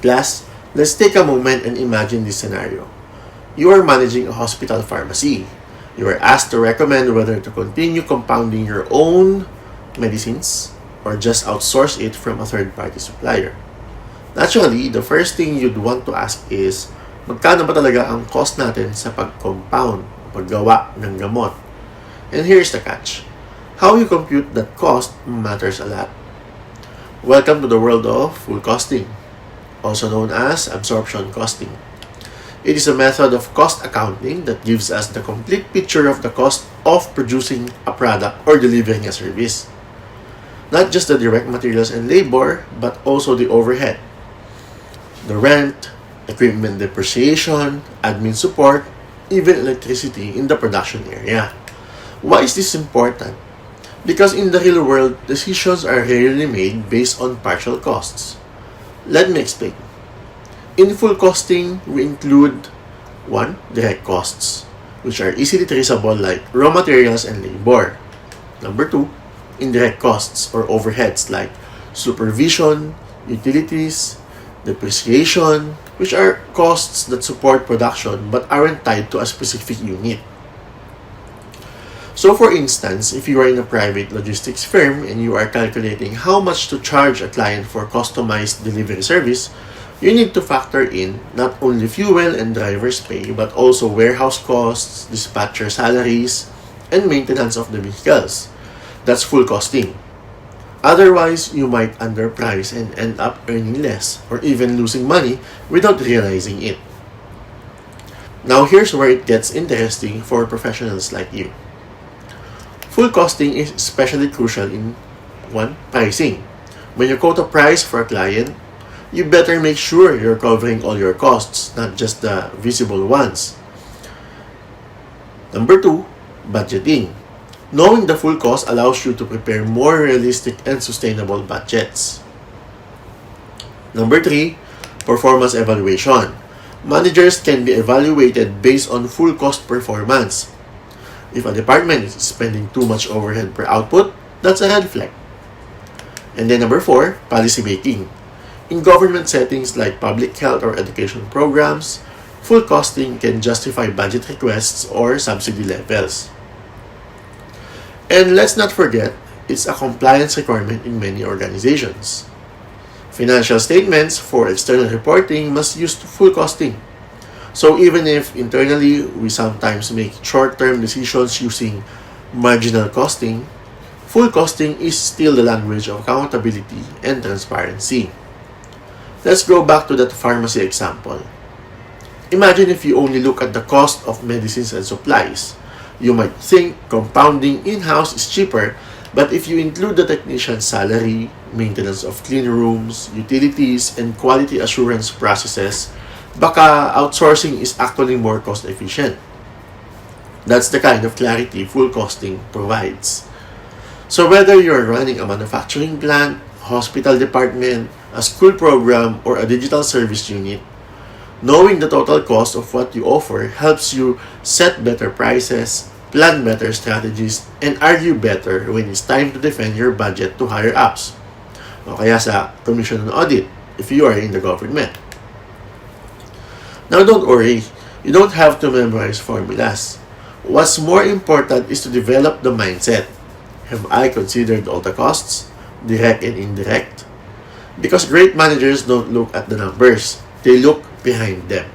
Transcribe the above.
Class, let's take a moment and imagine this scenario. You are managing a hospital pharmacy. You are asked to recommend whether to continue compounding your own medicines or just outsource it from a third-party supplier. Naturally, the first thing you'd want to ask is, magkano ba talaga ang cost natin sa pag-compound, paggawa ng gamot? And here's the catch. How you compute that cost matters a lot. Welcome to the world of full costing, also known as absorption costing. It is a method of cost accounting that gives us the complete picture of the cost of producing a product or delivering a service. Not just the direct materials and labor, but also the overhead. The rent, equipment depreciation, admin support, even electricity in the production area. Why is this important? Because in the real world, decisions are rarely made based on partial costs. Let me explain. In full costing, we include 1. Direct costs, which are easily traceable like raw materials and labor. Number 2. Indirect costs or overheads like supervision, utilities, depreciation, which are costs that support production but aren't tied to a specific unit. So for instance, if you are in a private logistics firm and you are calculating how much to charge a client for customized delivery service, you need to factor in not only fuel and driver's pay but also warehouse costs, dispatcher salaries, and maintenance of the vehicles. That's full costing. Otherwise, you might underprice and end up earning less or even losing money without realizing it. Now here's where it gets interesting for professionals like you. Full costing is especially crucial in 1. Pricing. When you quote a price for a client, you better make sure you're covering all your costs, not just the visible ones. Number 2, budgeting. Knowing the full cost allows you to prepare more realistic and sustainable budgets. Number 3, performance evaluation. Managers can be evaluated based on full cost performance. If a department is spending too much overhead per output, that's a red flag. And then number 4, policy making. In government settings like public health or education programs, full costing can justify budget requests or subsidy levels. And let's not forget, it's a compliance requirement in many organizations. Financial statements for external reporting must use full costing. So even if internally we sometimes make short-term decisions using marginal costing, full costing is still the language of accountability and transparency. Let's go back to that pharmacy example. Imagine if you only look at the cost of medicines and supplies. You might think compounding in-house is cheaper, but if you include the technician's salary, maintenance of clean rooms, utilities, and quality assurance processes, baka outsourcing is actually more cost-efficient. That's the kind of clarity full costing provides. So whether you're running a manufacturing plant, hospital department, a school program, or a digital service unit, knowing the total cost of what you offer helps you set better prices, plan better strategies, and argue better when it's time to defend your budget to higher ups, o kaya sa commission and audit if you are in the government. Now don't worry, you don't have to memorize formulas. What's more important is to develop the mindset. Have I considered all the costs, direct and indirect? Because great managers don't look at the numbers, they look behind them.